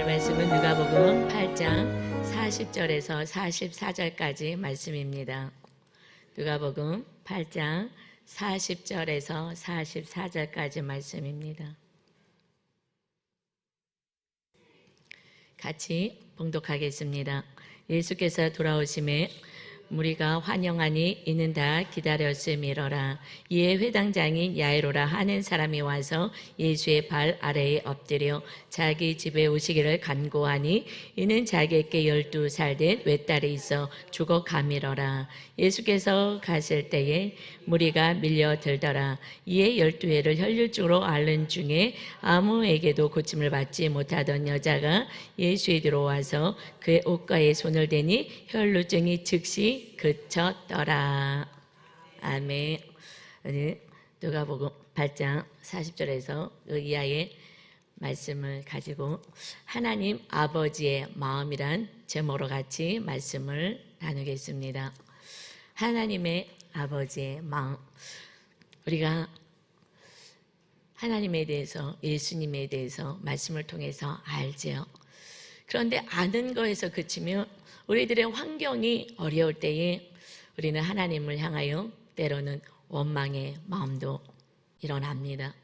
오늘 말씀은 누가복음 8장 40절에서 44절까지 말씀입니다. 누가복음 8장 40절에서 44절까지 말씀입니다. 같이 봉독하겠습니다. 예수께서 돌아오심에 무리가 환영하니 이는 다 기다렸음이러라. 이에 회당장인 야이로라 하는 사람이 와서 예수의 발 아래에 엎드려 자기 집에 오시기를 간구하니 이는 자기에게 12살 된 외딸이 있어 죽어가미러라. 예수께서 가실 때에 무리가 밀려들더라. 이에 12회를 혈류증으로 앓는 중에 아무에게도 고침을 받지 못하던 여자가 예수에 들어와서 그의 옷가에 손을 대니 혈류증이 즉시 그쳤더라. 아멘. 누가복음 8장 40절에서 그 이하의 말씀을 가지고 하나님 아버지의 마음이란 제목으로 같이 말씀을 나누겠습니다. 하나님의 아버지의 마음. 우리가 하나님에 대해서, 예수님에 대해서 말씀을 통해서 알지요. 그런데 아는 거에서 그치면 우리들의 환경이 어려울 때에 우리는 하나님을 향하여 때로는 원망의 마음도 일어납니다.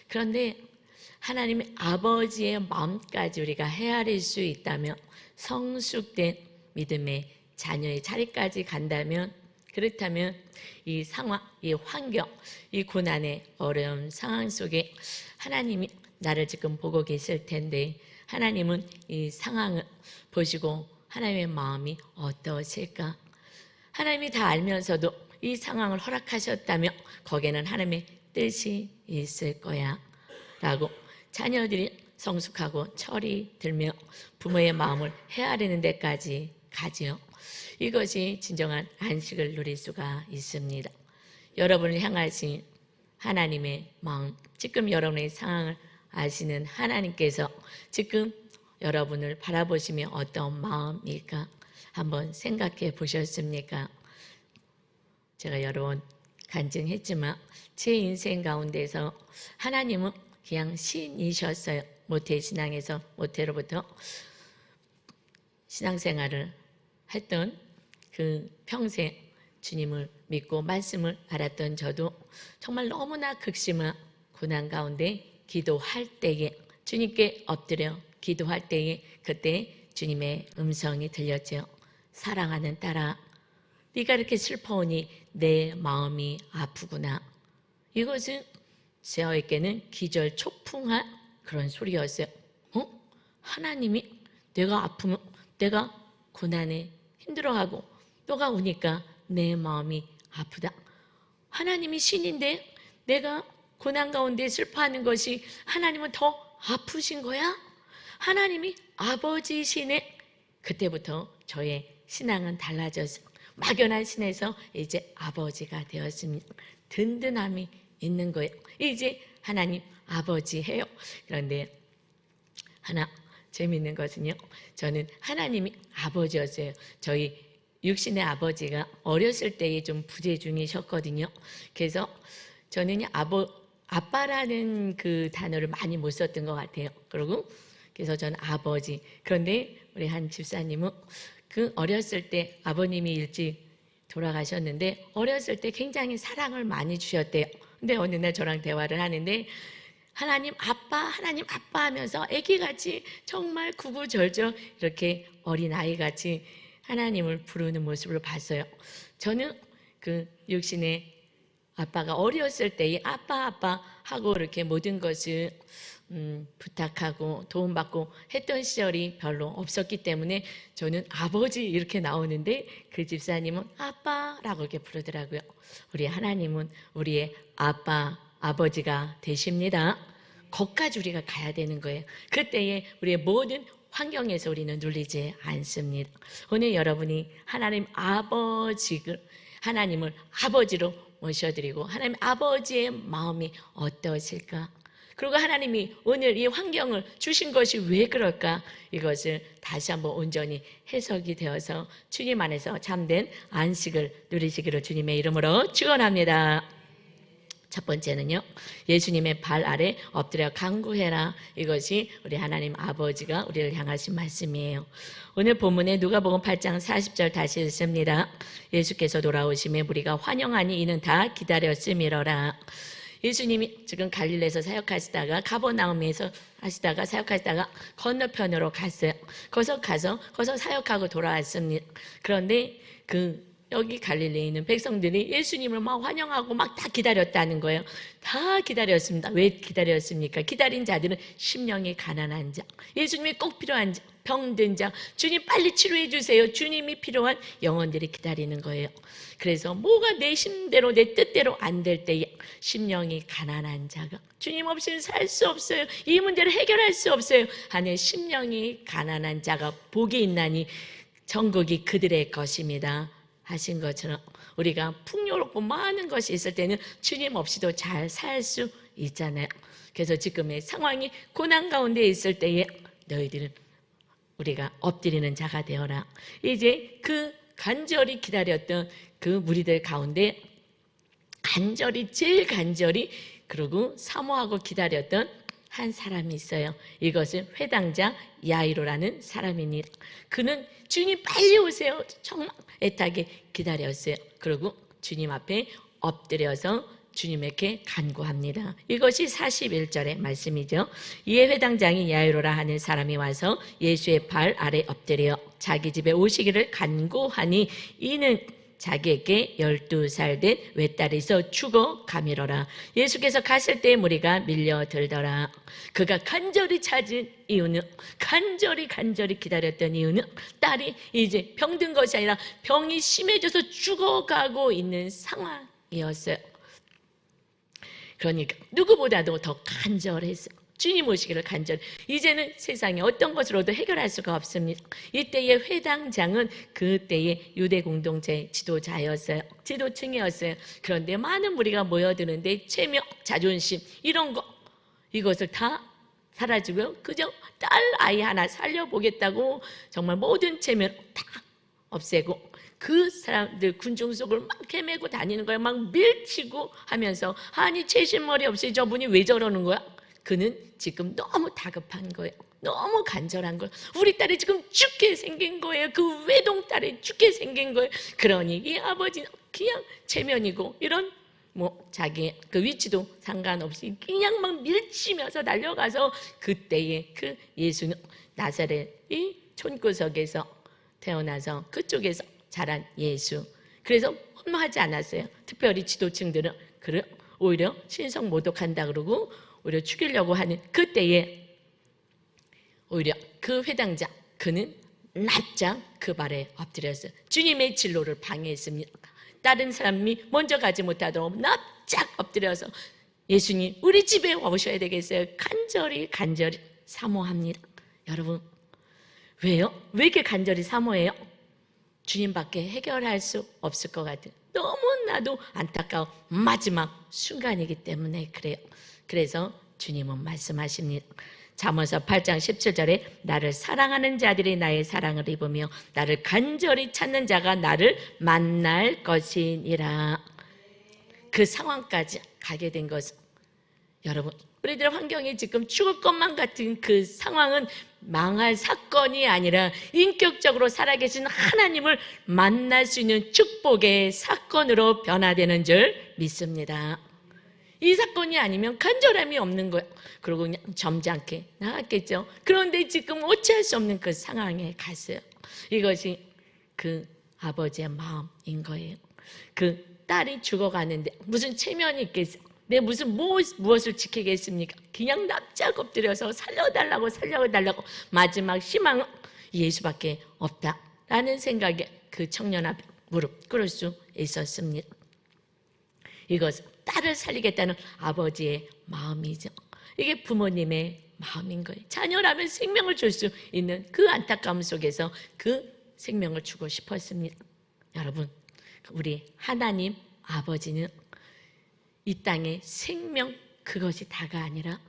그런데 하나님의 아버지의 마음까지 우리가 헤아릴 수 있다면, 성숙된 믿음의 자녀의 자리까지 간다면, 그렇다면 이 상황, 이 환경, 이 고난의 어려운 상황 속에 하나님이 나를 지금 보고 계실 텐데 하나님은 이 상황을 보시고 하나님의 마음이 어떠실까? 하나님이 다 알면서도 이 상황을 허락하셨다면 거기에는 하나님의 뜻이 있을 거야 라고 자녀들이 성숙하고 철이 들며 부모의 마음을 헤아리는 데까지 가지요. 이것이 진정한 안식을 누릴 수가 있습니다. 여러분을 향하신 하나님의 마음, 지금 여러분의 상황을 아시는 하나님께서 지금 여러분을 바라보시며 어떤 마음일까 한번 생각해 보셨습니까? 제가 여러 번 간증했지만 제 인생 가운데서 하나님은 그냥 신이셨어요. 모태신앙에서 모태로부터 신앙생활을 했던 그 평생 주님을 믿고 말씀을 알았던 저도 정말 너무나 극심한 고난 가운데 기도할 때에, 주님께 엎드려 기도할 때에 그때 주님의 음성이 들렸죠. 사랑하는 딸아, 네가 이렇게 슬퍼하니 내 마음이 아프구나. 이것은 저에게는 기절초풍한 그런 소리였어요. 하나님이 내가 아프면, 내가 고난에 힘들어하고 너가 우니까 내 마음이 아프다. 하나님이 신인데 내가 고난 가운데 슬퍼하는 것이 하나님은 더 아프신 거야? 하나님이 아버지시네. 그때부터 저의 신앙은 달라져서 막연한 신에서 이제 아버지가 되었습니다. 든든함이 있는 거예요. 이제 하나님 아버지예요. 그런데 하나 재미있는 것은요, 저는 하나님이 아버지였어요. 저희 육신의 아버지가 어렸을 때에 좀 부재중이셨거든요. 그래서 저는 아빠라는 그 단어를 많이 못 썼던 것 같아요. 그래서 저는 아버지. 그런데 우리 한 집사님은 그 어렸을 때 아버님이 일찍 돌아가셨는데 어렸을 때 굉장히 사랑을 많이 주셨대요. 근데 어느 날 저랑 대화를 하는데 하나님 아빠 하면서 아기같이 정말 구구절절 이렇게 어린아이같이 하나님을 부르는 모습을 봤어요. 저는 그 육신의 아빠가 어렸을 때에 아빠 하고 이렇게 모든 것을 부탁하고 도움받고 했던 시절이 별로 없었기 때문에 저는 아버지 이렇게 나오는데 그 집사님은 아빠라고 이렇게 부르더라고요. 우리 하나님은 우리의 아버지가 되십니다. 거기까지 우리가 가야 되는 거예요. 그때에 우리의 모든 환경에서 우리는 눌리지 않습니다. 오늘 여러분이 하나님을 아버지로 모셔드리고 하나님 아버지의 마음이 어떠실까? 그리고 하나님이 오늘 이 환경을 주신 것이 왜 그럴까? 이것을 다시 한번 온전히 해석이 되어서 주님 안에서 참된 안식을 누리시기를 주님의 이름으로 축원합니다. 첫 번째는요, 예수님의 발 아래 엎드려 간구해라. 이것이 우리 하나님 아버지가 우리를 향하신 말씀이에요. 오늘 본문에 누가복음 8장 40절 다시 읽습니다. 예수께서 돌아오심에 무리가 환영하니 이는 다 기다렸음이러라. 예수님이 지금 갈릴리에서 사역하시다가 가버나움에서 하시다가 사역하시다가 건너편으로 갔어요. 거기서 사역하고 돌아왔습니다. 그런데 여기 갈릴리에 있는 백성들이 예수님을 막 환영하고 막 다 기다렸다는 거예요. 다 기다렸습니다. 왜 기다렸습니까? 기다린 자들은 심령이 가난한 자, 예수님이 꼭 필요한 자, 병든 자, 주님 빨리 치료해 주세요. 주님이 필요한 영혼들이 기다리는 거예요. 그래서 뭐가 내 힘대로 내 뜻대로 안 될 때에 심령이 가난한 자가 주님 없이는 살 수 없어요. 이 문제를 해결할 수 없어요 하는 심령이 가난한 자가 복이 있나니 천국이 그들의 것입니다 하신 것처럼 우리가 풍요롭고 많은 것이 있을 때는 주님 없이도 잘 살 수 있잖아요. 그래서 지금의 상황이 고난 가운데 있을 때에 너희들은 우리가 엎드리는 자가 되어라. 이제 그 간절히 기다렸던 그 무리들 가운데 제일 간절히 그리고 사모하고 기다렸던 한 사람이 있어요. 이것은 회당장 야이로라는 사람입니다. 그는 주님 빨리 오세요. 정말 애타게 기다렸어요. 그리고 주님 앞에 엎드려서 주님에게 간구합니다. 이것이 41절의 말씀이죠. 이에 회당장이 야이로라 하는 사람이 와서 예수의 발 아래 엎드려 자기 집에 오시기를 간구하니 이는 자기에게 12살 된 외딸이 있어 죽어가미러라. 예수께서 갔을 때 무리가 밀려들더라. 그가 간절히 찾은 이유는, 간절히 기다렸던 이유는 딸이 이제 병든 것이 아니라 병이 심해져서 죽어가고 있는 상황이었어요. 그러니까 누구보다도 더 간절했어요. 주님 오시기를 간절히. 이제는 세상에 어떤 것으로도 해결할 수가 없습니다. 이때의 회당장은 그때의 유대 공동체 지도자였어요. 지도층이었어요. 그런데 많은 무리가 모여드는데 체면, 자존심 이런 거 이것을 다 사라지고요. 그저 딸 아이 하나 살려보겠다고 정말 모든 체면 다 없애고 그 사람들 군중 속을 막 헤매고 다니는 거예요. 막 밀치고 하면서 아니 채신머리 없이 저분이 왜 저러는 거야? 그는 지금 너무 다급한 거예요. 너무 간절한 거예요. 우리 딸이 지금 죽게 생긴 거예요. 그 외동딸이 죽게 생긴 거예요. 그러니 이 아버지는 그냥 체면이고 이런 자기 그 위치도 상관없이 그냥 막 밀치면서 달려가서 그때의 그 예수는 나사렛 이 촌구석에서 태어나서 그쪽에서 자란 예수. 그래서 험하지 않았어요. 특별히 지도층들은 오히려 신성 모독한다 그러고 오히려 죽이려고 하는 그때에 오히려 그 회당장 그는 납작 그 발에 엎드렸어요. 주님의 진로를 방해했습니다. 다른 사람이 먼저 가지 못하도록 납작 엎드려서 예수님 우리 집에 오셔야 되겠어요. 간절히 사모합니다. 여러분 왜요? 왜 이렇게 간절히 사모해요? 주님밖에 해결할 수 없을 것 같은 너무나도 안타까운 마지막 순간이기 때문에 그래요. 그래서 주님은 말씀하십니다. 잠언서 8장 17절에 나를 사랑하는 자들이 나의 사랑을 입으며 나를 간절히 찾는 자가 나를 만날 것이니라. 그 상황까지 가게 된 것은 여러분 우리들 환경이 지금 죽을 것만 같은 그 상황은 망할 사건이 아니라 인격적으로 살아계신 하나님을 만날 수 있는 축복의 사건으로 변화되는 줄 믿습니다. 이 사건이 아니면 간절함이 없는 거예요. 그리고 그냥 점잖게 나갔겠죠. 그런데 지금 어찌할 수 없는 그 상황에 갔어요. 이것이 그 아버지의 마음인 거예요. 그 딸이 죽어가는데 무슨 체면이 있겠어요. 내 무엇을 지키겠습니까? 그냥 납작 엎드려서 살려달라고 마지막 희망은 예수밖에 없다라는 생각에 그 청년 앞에 무릎 꿇을 수 있었습니다. 이것은 딸을 살리겠다는 아버지의 마음이죠. 이게 부모님의 마음인 거예요. 자녀라면 생명을 줄 수 있는 그 안타까움 속에서 그 생명을 주고 싶었습니다. 여러분, 우리 하나님 아버지는 이 땅의 생명 그것이 다가 아니라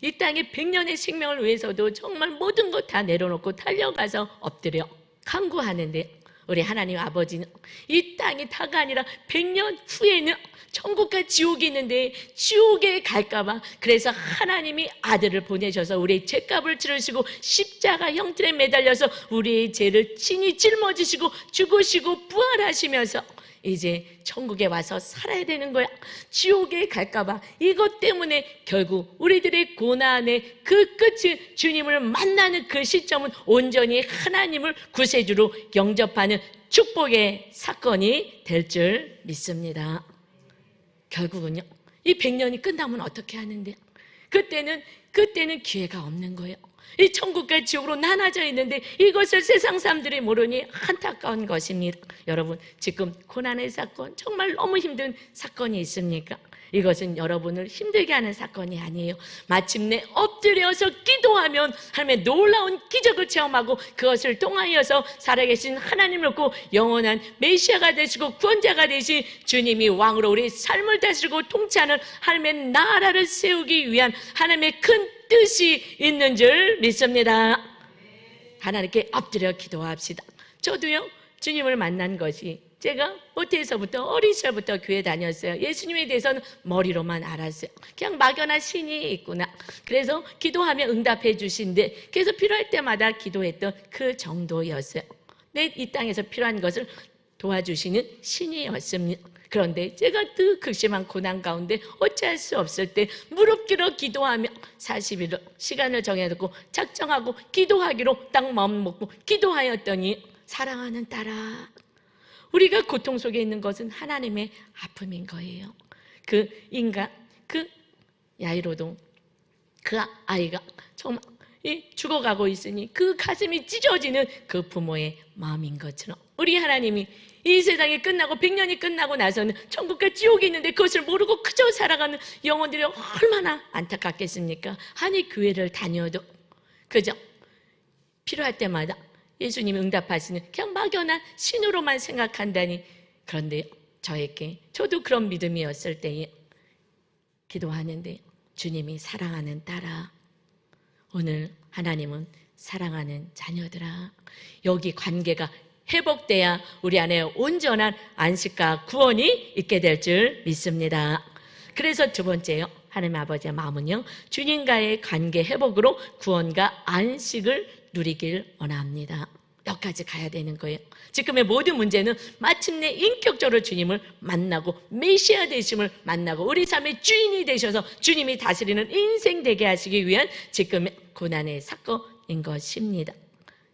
이 땅의 100년의 생명을 위해서도 정말 모든 것 다 내려놓고 달려가서 엎드려 간구하는데 우리 하나님 아버지는 이 땅이 다가 아니라 100년 후에는 천국과 지옥이 있는데 지옥에 갈까봐 그래서 하나님이 아들을 보내셔서 우리의 죄값을 치르시고 십자가 형틀에 매달려서 우리의 죄를 친히 짊어지시고 죽으시고 부활하시면서 이제 천국에 와서 살아야 되는 거야. 지옥에 갈까봐 이것 때문에 결국 우리들의 고난의 그 끝은 주님을 만나는 그 시점은 온전히 하나님을 구세주로 영접하는 축복의 사건이 될 줄 믿습니다. 결국은요, 이 100년이 끝나면 어떻게 하는데? 그때는 기회가 없는 거예요. 이 천국과 지옥으로 나눠져 있는데 이것을 세상 사람들이 모르니 안타까운 것입니다. 여러분, 지금 고난의 사건, 정말 너무 힘든 사건이 있습니까? 이것은 여러분을 힘들게 하는 사건이 아니에요. 마침내 엎드려서 기도하면 하나님의 놀라운 기적을 체험하고 그것을 통하여서 살아계신 하나님을 믿고 영원한 메시아가 되시고 구원자가 되신 주님이 왕으로 우리 삶을 다스리고 통치하는 하나님의 나라를 세우기 위한 하나님의 큰 뜻이 있는 줄 믿습니다. 하나님께 엎드려 기도합시다. 저도요, 주님을 만난 것이 제가 모태에서부터 어린 시절부터 교회 다녔어요. 예수님에 대해서는 머리로만 알았어요. 그냥 막연한 신이 있구나. 그래서 기도하면 응답해 주신데 그래서 필요할 때마다 기도했던 그 정도였어요. 내 이 땅에서 필요한 것을 도와주시는 신이었습니다. 그런데 제가 그 극심한 고난 가운데 어찌할 수 없을 때 무릎 꿇어 기도하며 40일을 시간을 정해놓고 작정하고 기도하기로 딱 마음 먹고 기도하였더니 사랑하는 딸아, 우리가 고통 속에 있는 것은 하나님의 아픔인 거예요. 그 인간, 그 야이로도 그 아이가 정말 죽어가고 있으니 그 가슴이 찢어지는 그 부모의 마음인 것처럼 우리 하나님이 이 세상이 끝나고 100년이 끝나고 나서는 천국과 지옥이 있는데 그것을 모르고 그저 살아가는 영혼들이 얼마나 안타깝겠습니까? 아니 교회를 다녀도 그저 필요할 때마다 예수님이 응답하시는 그냥 막연한 신으로만 생각한다니. 그런데 저도 그런 믿음이었을 때에 기도하는데 주님이 사랑하는 딸아, 오늘 하나님은 사랑하는 자녀들아, 여기 관계가 회복돼야 우리 안에 온전한 안식과 구원이 있게 될 줄 믿습니다. 그래서 두 번째요, 하나님 아버지의 마음은요, 주님과의 관계 회복으로 구원과 안식을 누리길 원합니다. 여기까지 가야 되는 거예요. 지금의 모든 문제는 마침내 인격적으로 주님을 만나고 메시아 되심을 만나고 우리 삶의 주인이 되셔서 주님이 다스리는 인생 되게 하시기 위한 지금의 고난의 사건인 것입니다.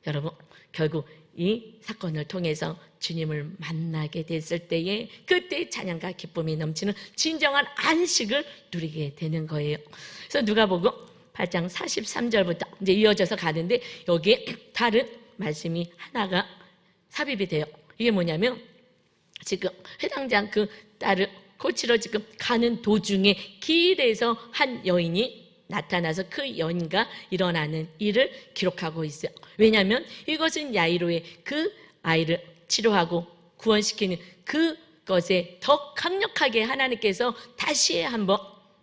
여러분, 결국 이 사건을 통해서 주님을 만나게 됐을 때에 그때 찬양과 기쁨이 넘치는 진정한 안식을 누리게 되는 거예요. 그래서 누가복음 8장 43절부터 이제 이어져서 가는데 여기에 다른 말씀이 하나가 삽입이 돼요. 이게 뭐냐면 지금 회당장 그 딸을 고치러 지금 가는 도중에 길에서 한 여인이 나타나서 그 여인과 일어나는 일을 기록하고 있어요. 왜냐하면 이것은 야이로의 그 아이를 치료하고 구원시키는 그것에 더 강력하게 하나님께서 다시 한번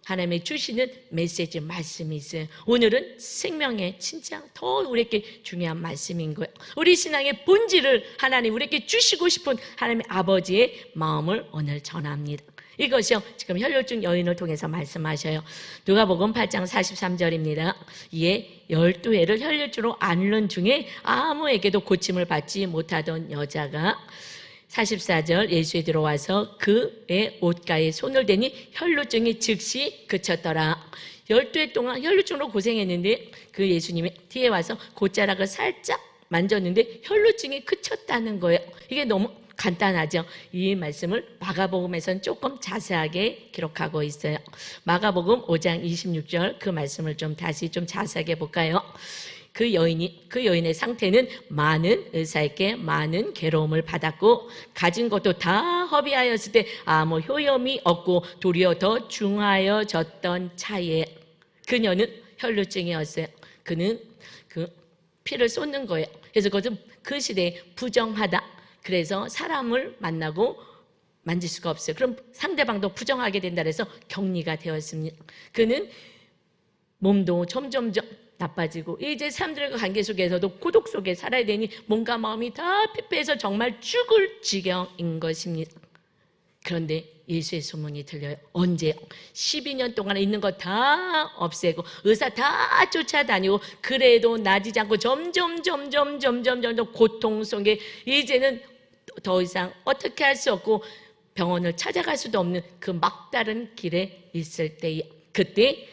하나님의 주시는 메시지 말씀이 있어요. 오늘은 생명의 진짜 더 우리에게 중요한 말씀인 거예요. 우리 신앙의 본질을 하나님 우리에게 주시고 싶은 하나님의 아버지의 마음을 오늘 전합니다. 이것이요, 지금 혈류증 여인을 통해서 말씀하셔요. 누가복음 8장 43절입니다. 이에 12해를 혈류증으로 앓는 중에 아무에게도 고침을 받지 못하던 여자가 44절 예수에 들어와서 그의 옷가에 손을 대니 혈루증이 즉시 그쳤더라. 12해 동안 혈루증으로 고생했는데 그 예수님이 뒤에 와서 곧자락을 살짝 만졌는데 혈루증이 그쳤다는 거예요. 이게 너무 간단하죠. 이 말씀을 마가복음에서는 조금 자세하게 기록하고 있어요. 마가복음 5장 26절 그 말씀을 다시 자세하게 볼까요? 그 여인의 상태는 많은 의사에게 많은 괴로움을 받았고 가진 것도 다 허비하였을 때 아무 효험이 없고 도리어 더 중하여졌던 차에 그녀는 혈루증이었어요. 그는 그 피를 쏟는 거예요. 그래서 그것은 그 시대에 부정하다. 그래서 사람을 만나고 만질 수가 없어요. 그럼 상대방도 부정하게 된다 그래서 격리가 되었습니다. 그는 몸도 점점 나빠지고 이제 사람들과 관계 속에서도 고독 속에 살아야 되니 몸과 마음이 다 피폐해서 정말 죽을 지경인 것입니다. 그런데 예수의 소문이 들려요. 언제? 12년 동안 있는 거 다 없애고 의사 다 쫓아다니고 그래도 나아지지 않고 점점 고통 속에 이제는 더 이상 어떻게 할 수 없고 병원을 찾아갈 수도 없는 그 막다른 길에 있을 때에 그때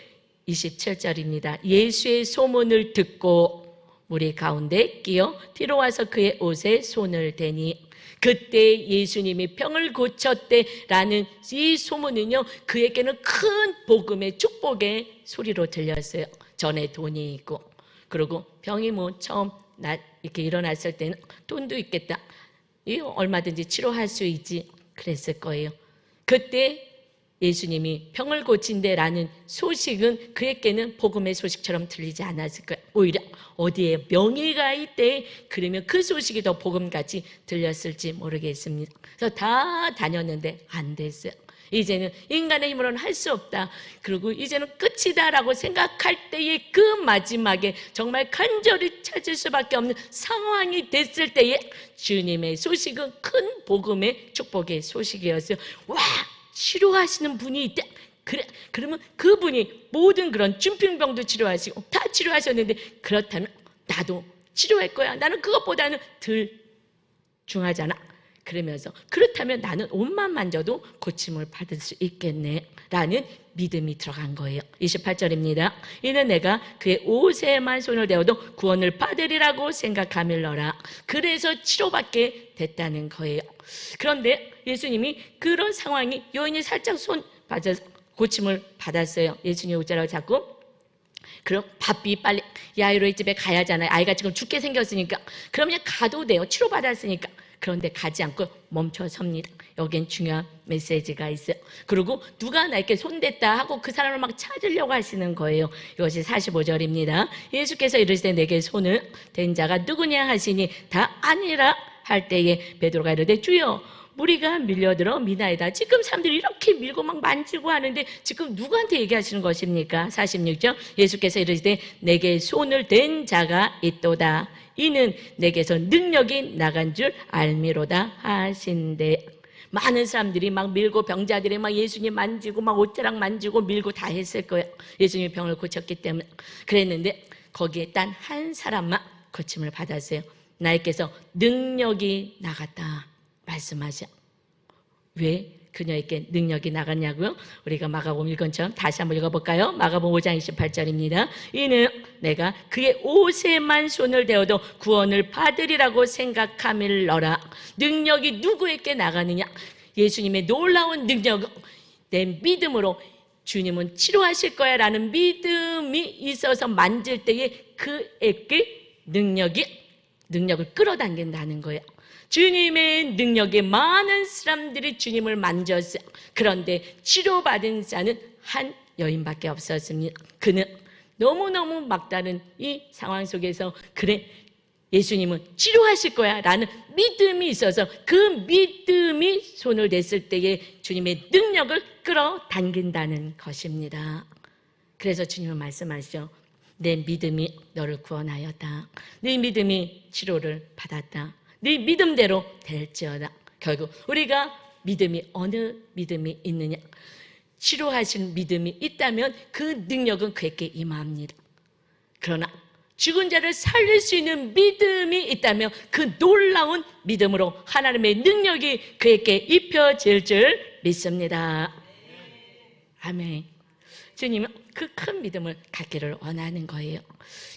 27절입니다. 예수의 소문을 듣고 무리 가운데 끼어 뒤로 와서 그의 옷에 손을 대니 그때 예수님이 병을 고쳤대라는 이 소문은요, 그에게는 큰 복음의 축복의 소리로 들렸어요. 전에 돈이 있고, 그리고 병이 뭐 처음 이렇게 일어났을 때는 돈도 있겠다. 이거 얼마든지 치료할 수 있지. 그랬을 거예요. 그때 예수님이 병을 고친대라는 소식은 그에게는 복음의 소식처럼 들리지 않았을 거예요. 오히려 어디에 명예가 있대 그러면 그 소식이 더 복음같이 들렸을지 모르겠습니다. 그래서 다 다녔는데 안 됐어요. 이제는 인간의 힘으로는 할 수 없다. 그리고 이제는 끝이다라고 생각할 때의 그 마지막에 정말 간절히 찾을 수밖에 없는 상황이 됐을 때에 주님의 소식은 큰 복음의 축복의 소식이었어요. 와! 치료하시는 분이 있다. 그래, 그러면 그분이 모든 그런 중풍병도 치료하시고 다 치료하셨는데 그렇다면 나도 치료할 거야. 나는 그것보다는 덜 중하잖아. 그러면서 그렇다면 나는 옷만 만져도 고침을 받을 수 있겠네 라는 믿음이 들어간 거예요. 28절입니다. 이는 내가 그의 옷에만 손을 대어도 구원을 받으리라고 생각하밀러라. 그래서 치료받게 됐다는 거예요. 그런데 예수님이 그런 상황이 여인이 살짝 손 받아서 고침을 받았어요. 예수님 옷자락을 잡고 그럼 바삐 빨리 야이로의 집에 가야 하잖아요. 아이가 지금 죽게 생겼으니까 그럼 그냥 가도 돼요. 치료받았으니까. 그런데 가지 않고 멈춰 섭니다. 여긴 중요한 메시지가 있어요. 그리고 누가 나에게 손댔다 하고 그 사람을 막 찾으려고 하시는 거예요. 이것이 45절입니다. 예수께서 이르시되 내게 손을 댄 자가 누구냐 하시니 다 아니라 할 때에 베드로가 이르되 주여 무리가 밀려들어 미나이다. 지금 사람들이 이렇게 밀고 막 만지고 하는데 지금 누구한테 얘기하시는 것입니까? 46절 예수께서 이르시되 내게 손을 댄 자가 있도다. 이는 내게서 능력이 나간 줄 알미로다 하신대. 많은 사람들이 막 밀고 병자들이 막 예수님 만지고 막 옷자락 만지고 밀고 다 했을 거예요. 예수님이 병을 고쳤기 때문에. 그랬는데 거기에 단 한 사람만 고침을 받았어요. 나에게서 능력이 나갔다 말씀하셔. 왜 그녀에게 능력이 나갔냐고요? 우리가 마가복음 읽은 것처럼 다시 한번 읽어볼까요? 마가복음 5장 28절입니다. 이는 내가 그의 옷에만 손을 대어도 구원을 받으리라고 생각함일러라. 능력이 누구에게 나가느냐? 예수님의 놀라운 능력, 내 믿음으로 주님은 치료하실 거야 라는 믿음이 있어서 만질 때에 그에게 능력을 끌어당긴다는 거예요. 주님의 능력에 많은 사람들이 주님을 만졌어요. 그런데 치료받은 자는 한 여인밖에 없었습니다. 그는 너무너무 막다른 이 상황 속에서 그래 예수님은 치료하실 거야 라는 믿음이 있어서 그 믿음이 손을 댔을 때에 주님의 능력을 끌어당긴다는 것입니다. 그래서 주님은 말씀하시죠. 내 믿음이 너를 구원하였다. 네 믿음이 치료를 받았다. 네 믿음대로 될지어다. 결국 우리가 믿음이 어느 믿음이 있느냐? 치료하신 믿음이 있다면 그 능력은 그에게 임합니다. 그러나 죽은 자를 살릴 수 있는 믿음이 있다면 그 놀라운 믿음으로 하나님의 능력이 그에게 입혀질 줄 믿습니다. 아멘. 주님은 그 큰 믿음을 갖기를 원하는 거예요.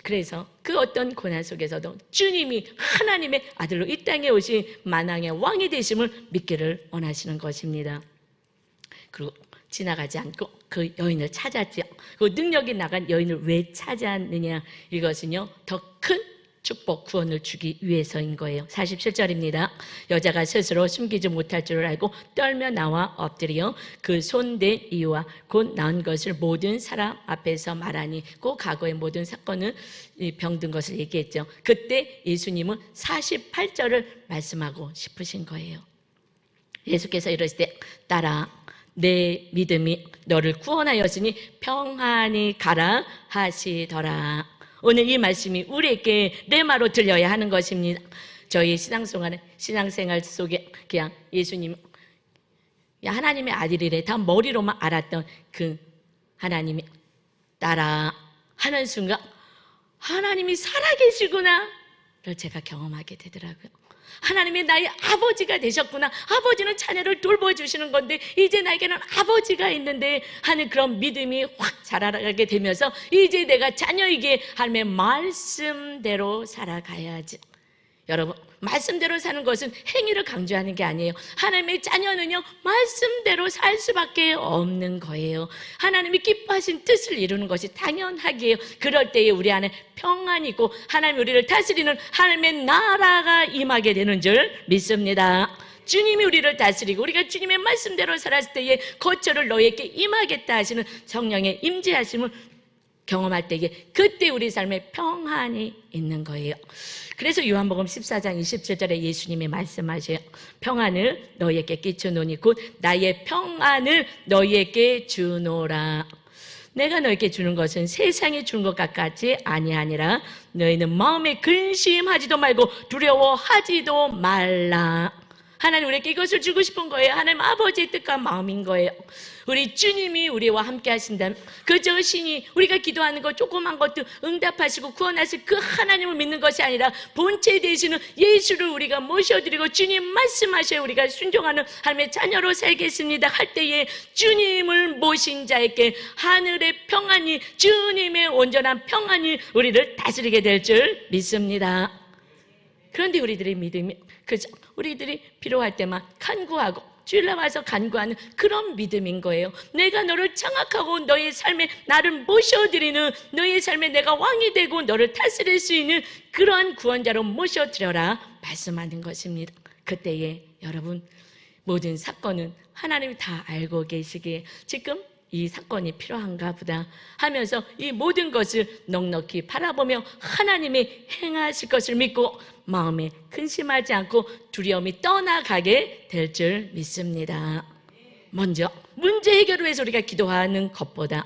그래서 그 어떤 고난 속에서도 주님이 하나님의 아들로 이 땅에 오신 만왕의 왕이 되심을 믿기를 원하시는 것입니다. 그리고 지나가지 않고 그 여인을 찾았죠. 그 능력이 나간 여인을 왜 찾았느냐? 이것은요, 더 큰 축복, 구원을 주기 위해서인 거예요. 47절입니다. 여자가 스스로 숨기지 못할 줄을 알고 떨며 나와 엎드려 그 손댄 이유와 곧 나은 것을 모든 사람 앞에서 말하니, 그 과거의 모든 사건은 병든 것을 얘기했죠. 그때 예수님은 48절을 말씀하고 싶으신 거예요. 예수께서 이러실 때 따라 내 믿음이 너를 구원하였으니 평안히 가라 하시더라. 오늘 이 말씀이 우리에게 레마로 들려야 하는 것입니다. 저희 신앙생활 속에 그냥 예수님 하나님의 아들이래 다 머리로만 알았던 그 하나님이 따라 하는 순간 하나님이 살아계시구나 를 제가 경험하게 되더라고요. 하나님이 나의 아버지가 되셨구나. 아버지는 자녀를 돌봐주시는 건데 이제 나에게는 아버지가 있는데 하는 그런 믿음이 확 자라나게 되면서 이제 내가 자녀에게 하나님의 말씀대로 살아가야지. 여러분, 말씀대로 사는 것은 행위를 강조하는 게 아니에요. 하나님의 자녀는요, 말씀대로 살 수밖에 없는 거예요. 하나님이 기뻐하신 뜻을 이루는 것이 당연하기에요. 그럴 때에 우리 안에 평안이 있고 하나님 우리를 다스리는 하나님의 나라가 임하게 되는 줄 믿습니다. 주님이 우리를 다스리고 우리가 주님의 말씀대로 살았을 때에 거처를 너에게 임하겠다 하시는 성령의 임재하심을 경험할 때에 그때 우리 삶에 평안이 있는 거예요. 그래서 요한복음 14장 27절에 예수님이 말씀하셔요. 평안을 너희에게 끼쳐노니 곧 나의 평안을 너희에게 주노라. 내가 너희에게 주는 것은 세상이 주는 것 같지 아니하니라. 너희는 마음에 근심하지도 말고 두려워하지도 말라. 하나님 우리에게 이것을 주고 싶은 거예요. 하나님 아버지의 뜻과 마음인 거예요. 우리 주님이 우리와 함께 하신다면 그저 신이 우리가 기도하는 것 조그만 것도 응답하시고 구원하실 그 하나님을 믿는 것이 아니라 본체 되시는 예수를 우리가 모셔드리고 주님 말씀하셔야 우리가 순종하는 하나님의 자녀로 살겠습니다 할 때에 주님을 모신 자에게 하늘의 평안이 주님의 온전한 평안이 우리를 다스리게 될 줄 믿습니다. 그런데 우리들의 믿음이 그저 우리들이 필요할 때만 간구하고 주일날 와서 간구하는 그런 믿음인 거예요. 내가 너를 장악하고 너의 삶에 나를 모셔드리는 너의 삶에 내가 왕이 되고 너를 다스릴 수 있는 그런 구원자로 모셔드려라 말씀하는 것입니다. 그때에 여러분 모든 사건은 하나님이 다 알고 계시기에 지금 이 사건이 필요한가 보다 하면서 이 모든 것을 넉넉히 바라보며 하나님이 행하실 것을 믿고 마음에 근심하지 않고 두려움이 떠나가게 될 줄 믿습니다. 먼저 문제 해결을 위해서 우리가 기도하는 것보다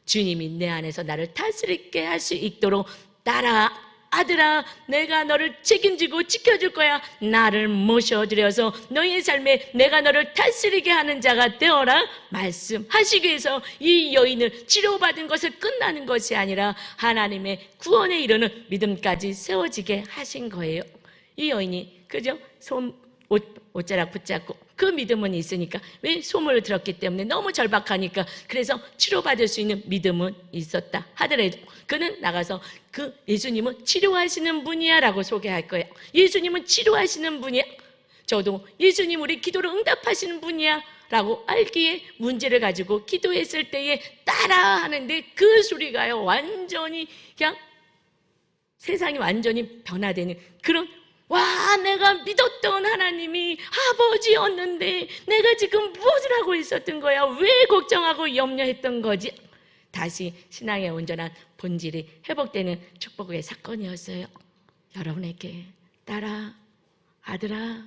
주님이 내 안에서 나를 다스리게 할 수 있도록 따라 아들아 내가 너를 책임지고 지켜줄 거야. 나를 모셔드려서 너의 삶에 내가 너를 다스리게 하는 자가 되어라 말씀하시기 위해서 이 여인을 치료받은 것을 끝나는 것이 아니라 하나님의 구원에 이르는 믿음까지 세워지게 하신 거예요. 이 여인이 그죠? 옷자락 붙잡고 그 믿음은 있으니까 왜 소문을 들었기 때문에 너무 절박하니까 그래서 치료받을 수 있는 믿음은 있었다 하더라도 그는 나가서 그 예수님은 치료하시는 분이야 라고 소개할 거예요. 예수님은 치료하시는 분이야. 저도 예수님 우리 기도를 응답하시는 분이야 라고 알기에 문제를 가지고 기도했을 때에 따라하는데 그 소리가요 완전히 그냥 세상이 완전히 변화되는 그런 와 내가 믿었던 하나님이 아버지였는데 내가 지금 무엇을 하고 있었던 거야? 왜 걱정하고 염려했던 거지? 다시 신앙의 온전한 본질이 회복되는 축복의 사건이었어요. 여러분에게 딸아 아들아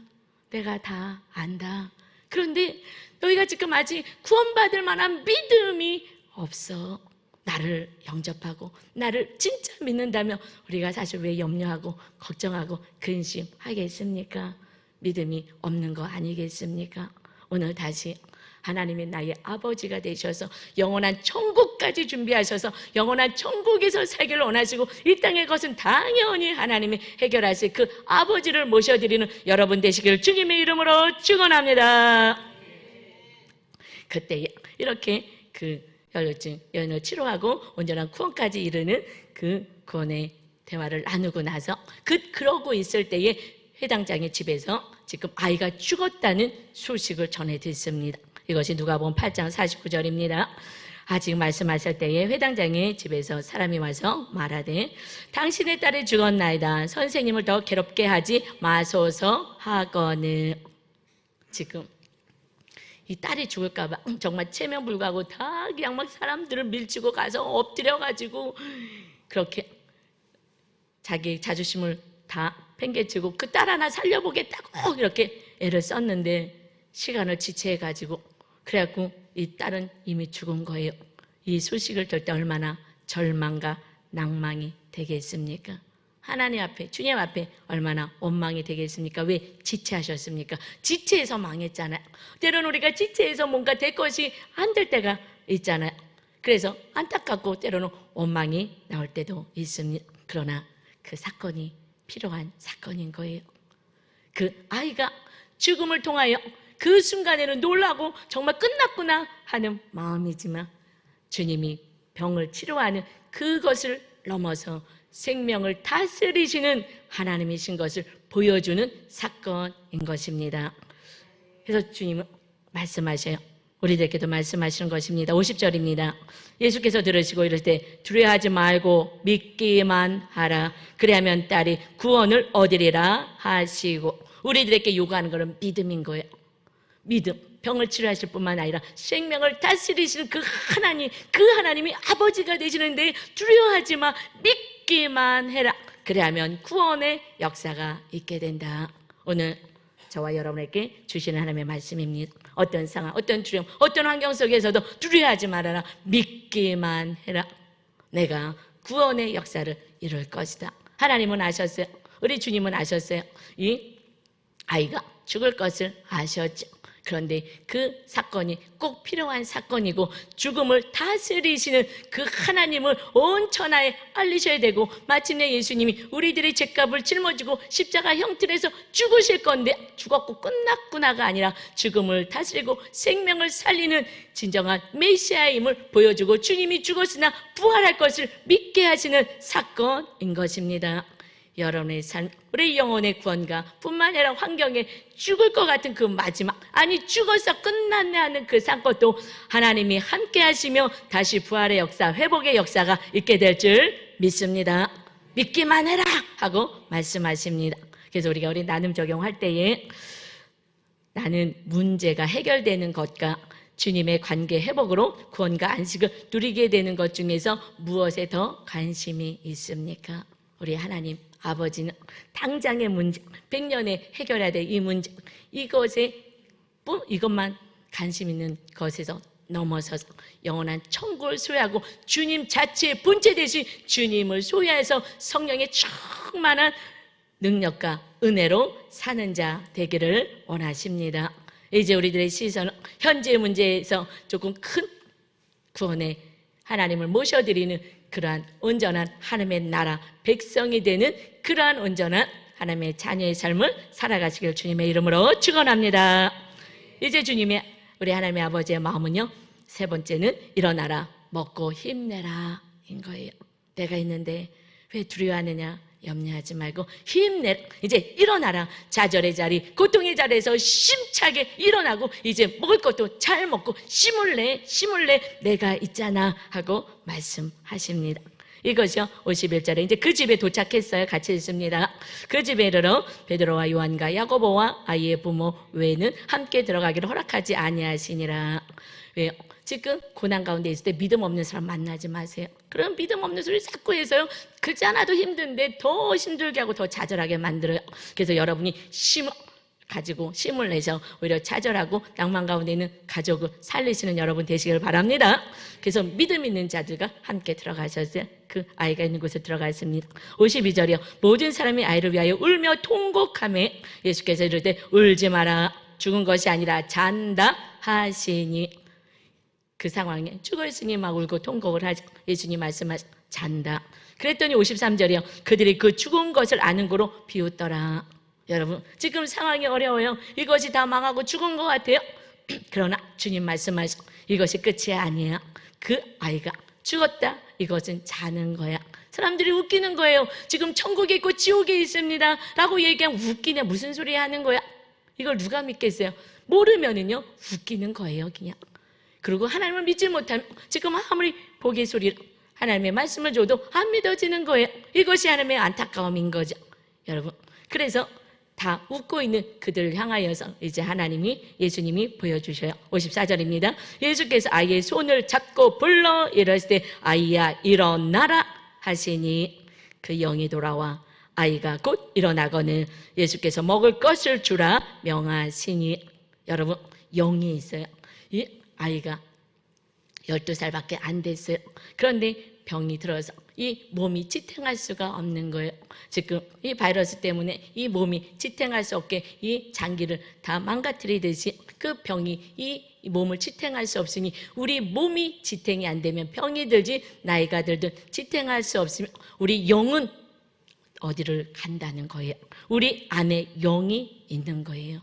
내가 다 안다. 그런데 너희가 지금 아직 구원받을 만한 믿음이 없어. 나를 영접하고 나를 진짜 믿는다면 우리가 사실 왜 염려하고 걱정하고 근심하겠습니까? 믿음이 없는 거 아니겠습니까? 오늘 다시 하나님이 나의 아버지가 되셔서 영원한 천국까지 준비하셔서 영원한 천국에서 살기를 원하시고 이 땅의 것은 당연히 하나님이 해결하실 그 아버지를 모셔드리는 여러분 되시기를 주님의 이름으로 축원합니다. 그때 이렇게 그 혈루증 여인을 치료하고 온전한 구원까지 이르는 그 구원의 대화를 나누고 나서 그러고 있을 때에 회당장의 집에서 지금 아이가 죽었다는 소식을 전해 듣습니다. 이것이 누가복음 8장 49절입니다. 아직 말씀하실 때에 회당장의 집에서 사람이 와서 말하되 당신의 딸이 죽었나이다. 선생님을 더 괴롭게 하지 마소서 하거늘. 지금 이 딸이 죽을까 봐 정말 체면불구하고 다 그냥 막 사람들을 밀치고 가서 엎드려가지고 그렇게 자기 자존심을 다 팽개치고 그 딸 하나 살려보겠다고 이렇게 애를 썼는데 시간을 지체해가지고 그래갖고 이 딸은 이미 죽은 거예요. 이 소식을 들을 때 얼마나 절망과 낭망이 되겠습니까? 하나님 앞에, 주님 앞에 얼마나 원망이 되겠습니까? 왜? 지체하셨습니까? 지체해서 망했잖아요. 때로는 우리가 지체해서 뭔가 될 것이 안 될 때가 있잖아요. 그래서 안타깝고 때로는 원망이 나올 때도 있습니다. 그러나 그 사건이 필요한 사건인 거예요. 그 아이가 죽음을 통하여 그 순간에는 놀라고 정말 끝났구나 하는 마음이지만 주님이 병을 치료하는 그것을 넘어서 생명을 다스리시는 하나님이신 것을 보여주는 사건인 것입니다. 그래서 주님은 말씀하셔요. 우리들에게도 말씀하시는 것입니다. 50절입니다. 예수께서 들으시고 이럴 때 두려워하지 말고 믿기만 하라. 그래야면 딸이 구원을 얻으리라 하시고, 우리들에게 요구하는 것은 믿음인 거예요. 믿음. 병을 치료하실 뿐만 아니라 생명을 다스리시는 그 하나님이 아버지가 되시는데 두려워하지 마, 믿기만 해라. 그래야면 구원의 역사가 있게 된다. 오늘 저와 여러분에게 주시는 하나님의 말씀입니다. 어떤 상황, 어떤 두려움, 어떤 환경 속에서도 두려워하지 말아라. 믿기만 해라. 내가 구원의 역사를 이룰 것이다. 하나님은 아셨어요. 우리 주님은 아셨어요. 이 아이가 죽을 것을 아셨죠. 그런데 그 사건이 꼭 필요한 사건이고 죽음을 다스리시는 그 하나님을 온 천하에 알리셔야 되고, 마침내 예수님이 우리들의 죄값을 짊어지고 십자가 형틀에서 죽으실 건데 죽었고 끝났구나가 아니라 죽음을 다스리고 생명을 살리는 진정한 메시아임을 보여주고 주님이 죽었으나 부활할 것을 믿게 하시는 사건인 것입니다. 여러분의 삶, 우리 영혼의 구원과 뿐만 아니라 환경에 죽을 것 같은 그 마지막, 아니 죽어서 끝났네 하는 그 사건도 하나님이 함께 하시며 다시 부활의 역사, 회복의 역사가 있게 될 줄 믿습니다. 믿기만 해라 하고 말씀하십니다. 그래서 우리 나눔 적용할 때에 나는 문제가 해결되는 것과 주님의 관계 회복으로 구원과 안식을 누리게 되는 것 중에서 무엇에 더 관심이 있습니까? 우리 하나님 아버지는 당장의 문제, 100년에 해결해야 될 이 문제, 이것만 관심 있는 것에서 넘어서서 영원한 천국을 소유하고 주님 자체의 본체 대신 주님을 소유해서 성령의 충만한 능력과 은혜로 사는 자 되기를 원하십니다. 이제 우리들의 시선은 현재의 문제에서 조금 큰 구원의 하나님을 모셔드리는 그러한 온전한 하나님의 나라 백성이 되는 그러한 온전한 하나님의 자녀의 삶을 살아가시길 주님의 이름으로 축원합니다. 이제 주님의, 우리 하나님의 아버지의 마음은요, 세 번째는 일어나라 먹고 힘내라 인 거예요. 내가 있는데 왜 두려워하느냐, 염려하지 말고 힘내라. 이제 일어나라. 좌절의 자리, 고통의 자리에서 힘차게 일어나고 이제 먹을 것도 잘 먹고 힘을 내 내가 있잖아 하고 말씀하십니다. 이것이요 51절에 이제 그 집에 도착했어요. 같이 읽습니다. 그 집에 이르러 베드로와 요한과 야고보와 아이의 부모 외에는 함께 들어가기를 허락하지 아니하시니라. 왜요? 지금 고난 가운데 있을 때 믿음 없는 사람 만나지 마세요. 그럼 믿음 없는 소리 자꾸 해서요, 그렇지 않아도 힘든데 더 힘들게 하고 더 좌절하게 만들어요. 그래서 여러분이 힘을 내서 오히려 좌절하고 낭만 가운데 있는 가족을 살리시는 여러분 되시길 바랍니다. 그래서 믿음 있는 자들과 함께 들어가셨어요. 그 아이가 있는 곳에 들어갔습니다. 52절이요. 모든 사람이 아이를 위하여 울며 통곡하매 예수께서 이를 때 울지 마라. 죽은 것이 아니라 잔다 하시니. 그 상황에 죽었으니 막 울고 통곡을 하죠. 예수님 말씀하시 잔다. 그랬더니 53절이요. 그들이 그 죽은 것을 아는 거로 비웃더라. 여러분 지금 상황이 어려워요. 이것이 다 망하고 죽은 것 같아요. 그러나 주님 말씀하시 이것이 끝이 아니야. 그 아이가 죽었다. 이것은 자는 거야. 사람들이 웃기는 거예요. 지금 천국에 있고 지옥에 있습니다 라고 얘기하면 웃기냐, 무슨 소리 하는 거야. 이걸 누가 믿겠어요? 모르면은요 웃기는 거예요 그냥. 그리고 하나님을 믿지 못하면 지금 아무리 보기 소리 하나님의 말씀을 줘도 안 믿어지는 거예요. 이것이 하나님의 안타까움인 거죠. 여러분 그래서 다 웃고 있는 그들을 향하여서 이제 예수님이 보여주셔요. 54절입니다. 예수께서 아이의 손을 잡고 불러 이르실 때 아이야 일어나라 하시니 그 영이 돌아와 아이가 곧 일어나거늘 예수께서 먹을 것을 주라 명하시니. 여러분 영이 있어요. 이 아이가 12살밖에 안 됐어요. 그런데 병이 들어서 이 몸이 지탱할 수가 없는 거예요. 지금 이 바이러스 때문에 이 몸이 지탱할 수 없게 이 장기를 다 망가뜨리듯이 그 병이 이 몸을 지탱할 수 없으니 우리 몸이 지탱이 안 되면 병이 들지 나이가 들든 지탱할 수 없으면 우리 영은 어디를 간다는 거예요. 우리 안에 영이 있는 거예요.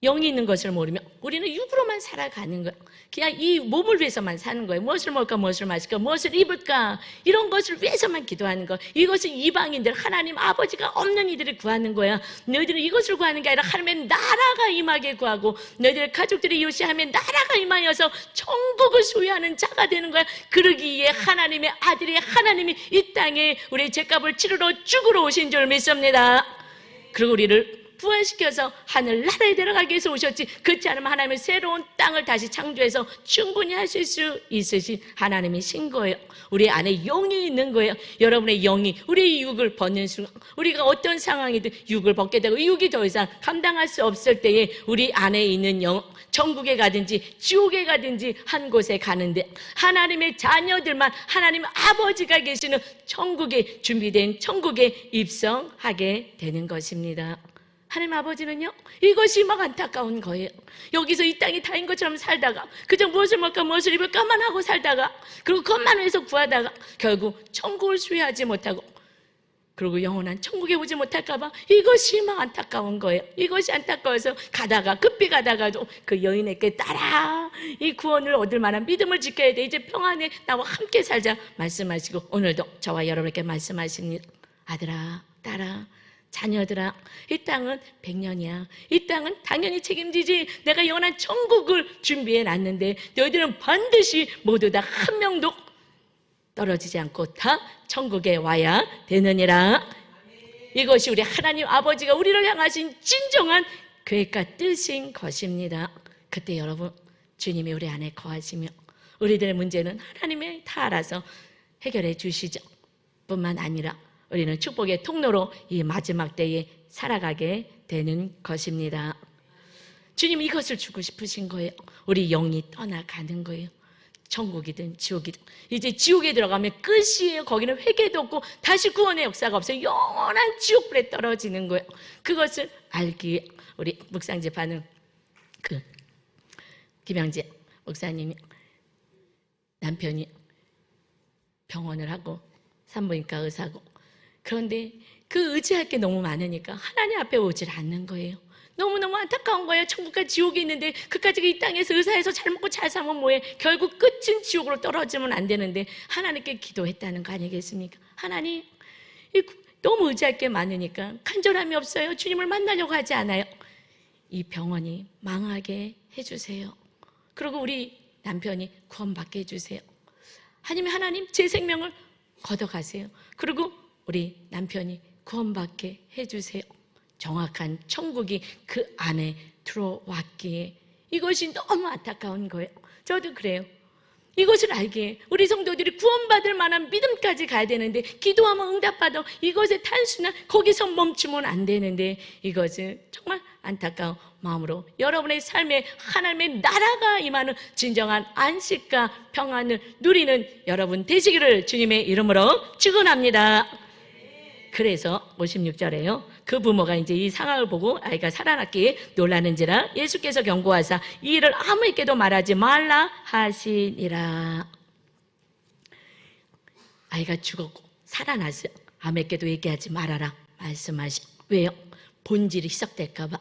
영이 있는 것을 모르면 우리는 육으로만 살아가는 거예요. 그냥 이 몸을 위해서만 사는 거예요. 무엇을 먹을까, 무엇을 마실까, 무엇을 입을까, 이런 것을 위해서만 기도하는 거. 이것은 이방인들, 하나님 아버지가 없는 이들이 구하는 거야. 너희들은 이것을 구하는 게 아니라 하나님의 나라가 임하게 구하고, 너희들 가족들이 이웃이 하면 나라가 임하여서 천국을 소유하는 자가 되는 거야. 그러기에 하나님의 아들이, 하나님이 이 땅에 우리의 죄값을 치르러 죽으러 오신 줄 믿습니다. 그리고 우리를 부활시켜서 하늘나라에 데려가기 위해서 오셨지, 그렇지 않으면 하나님의 새로운 땅을 다시 창조해서 충분히 하실 수 있으신 하나님이신 거예요. 우리 안에 영이 있는 거예요. 여러분의 영이 우리의 육을 벗는 순간, 우리가 어떤 상황이든 육을 벗게 되고 육이 더 이상 감당할 수 없을 때에 우리 안에 있는 영, 천국에 가든지 지옥에 가든지 한 곳에 가는데 하나님의 자녀들만 하나님 아버지가 계시는 천국에, 준비된 천국에 입성하게 되는 것입니다. 하나님 아버지는요, 이것이 막 안타까운 거예요. 여기서 이 땅이 다인 것처럼 살다가 그저 무엇을 먹을까 무엇을 입을까만 하고 살다가, 그리고 그것만 위해서 구하다가 결국 천국을 수여하지 못하고, 그리고 영원한 천국에 오지 못할까 봐 이것이 막 안타까운 거예요. 이것이 안타까워서 가다가 급히 가다가도 그 여인에게 따라 이 구원을 얻을 만한 믿음을 지켜야 돼. 이제 평안에 나와 함께 살자 말씀하시고, 오늘도 저와 여러분에게 말씀하십니다. 아들아, 딸아, 자녀들아, 이 땅은 100년이야. 이 땅은 당연히 책임지지. 내가 영원한 천국을 준비해 놨는데 너희들은 반드시 모두 다 한 명도 떨어지지 않고 다 천국에 와야 되느니라. 이것이 우리 하나님 아버지가 우리를 향하신 진정한 계획과 뜻인 것입니다. 그때 여러분, 주님이 우리 안에 거하시며 우리들의 문제는 하나님이 다 알아서 해결해 주시죠. 뿐만 아니라 우리는 축복의 통로로 이 마지막 때에 살아가게 되는 것입니다. 주님 이것을 주고 싶으신 거예요. 우리 영이 떠나가는 거예요. 천국이든 지옥이든. 이제 지옥에 들어가면 끝이에요. 거기는 회개도 없고 다시 구원의 역사가 없어요. 영원한 지옥불에 떨어지는 거예요. 그것을 알기에 우리 묵상집하는 그 김영재 목사님이 남편이 병원을 하고 산부인과 의사고, 그런데 그 의지할 게 너무 많으니까 하나님 앞에 오질 않는 거예요. 너무너무 안타까운 거예요. 천국과 지옥이 있는데 그까지 이 땅에서 의사해서 잘 먹고 잘 살면 뭐해. 결국 끝은 지옥으로 떨어지면 안 되는데 하나님께 기도했다는 거 아니겠습니까? 하나님, 너무 의지할 게 많으니까 간절함이 없어요. 주님을 만나려고 하지 않아요. 이 병원이 망하게 해주세요. 그리고 우리 남편이 구원받게 해주세요. 하나님 제 생명을 걷어가세요. 그리고 우리 남편이 구원받게 해주세요. 정확한 천국이 그 안에 들어왔기에 이것이 너무 안타까운 거예요. 저도 그래요. 이것을 알기에 우리 성도들이 구원받을 만한 믿음까지 가야 되는데, 기도하면 응답받아, 이것의 단순한 거기서 멈추면 안 되는데, 이것은 정말 안타까운 마음으로 여러분의 삶에 하나님의 나라가 임하는 진정한 안식과 평안을 누리는 여러분 되시기를 주님의 이름으로 축원합니다. 그래서 56절에요. 그 부모가 이제 이 상황을 보고 아이가 살아났기에 놀라는지라 예수께서 경고하사 이 일을 아무에게도 말하지 말라 하시니라. 아이가 죽었고 살아났어요. 아무에게도 얘기하지 말아라 말씀하시. 왜요? 본질이 희석될까 봐.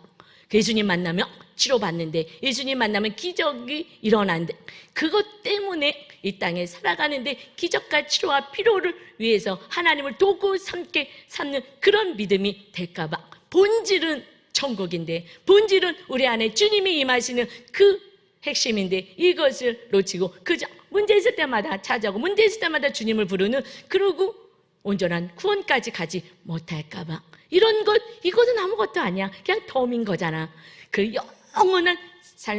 예수님 만나면 치료받는데, 예수님 만나면 기적이 일어나는데, 그것 때문에 이 땅에 살아가는데 기적과 치료와 필요를 위해서 하나님을 도구 삼는 그런 믿음이 될까 봐. 본질은 천국인데, 본질은 우리 안에 주님이 임하시는 그 핵심인데, 이것을 놓치고 그저 문제 있을 때마다 찾아오고 문제 있을 때마다 주님을 부르는, 그러고 온전한 구원까지 가지 못할까 봐. 이런 것, 이것은 아무것도 아니야. 그냥 덤인 거잖아. 그 영원한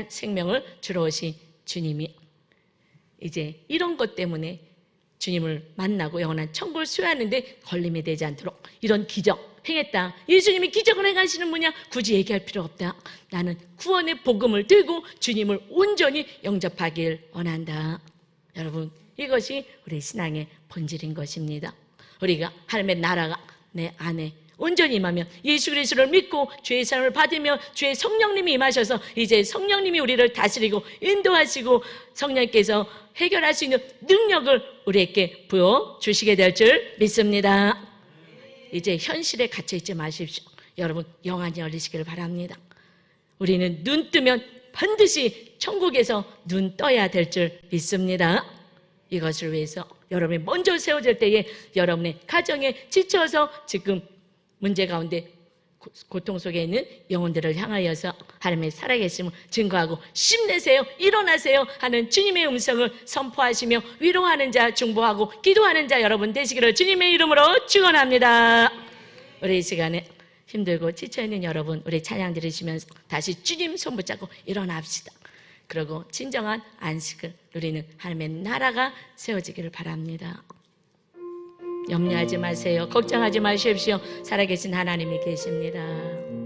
생명을 주러 오신 주님이 이제 이런 것 때문에 주님을 만나고 영원한 천국을 수여하는데 걸림이 되지 않도록 이런 기적 행했다. 예수님이 기적을 행하시는 분이야. 굳이 얘기할 필요 없다. 나는 구원의 복음을 들고 주님을 온전히 영접하길 원한다. 여러분, 이것이 우리 신앙의 본질인 것입니다. 우리가 하나님의 나라가 내 안에 온전히 임하면 예수 그리스도를 믿고 주의 사랑을 받으며 주의 성령님이 임하셔서 이제 성령님이 우리를 다스리고 인도하시고 성령께서 해결할 수 있는 능력을 우리에게 부어주시게 될 줄 믿습니다. 이제 현실에 갇혀있지 마십시오. 여러분, 영안이 열리시기를 바랍니다. 우리는 눈 뜨면 반드시 천국에서 눈 떠야 될 줄 믿습니다. 이것을 위해서 여러분이 먼저 세워질 때에 여러분의 가정에 지쳐서 지금 문제 가운데 고통 속에 있는 영혼들을 향하여서 하나님의 살아계심을 증거하고 힘내세요, 일어나세요 하는 주님의 음성을 선포하시며 위로하는 자, 중보하고 기도하는 자 여러분 되시기를 주님의 이름으로 축원합니다. 우리 이 시간에 힘들고 지쳐있는 여러분, 우리 찬양 들으시면서 다시 주님 손 붙잡고 일어납시다. 그리고 진정한 안식을 누리는 하나님의 나라가 세워지기를 바랍니다. 염려하지 마세요. 걱정하지 마십시오. 살아계신 하나님이 계십니다.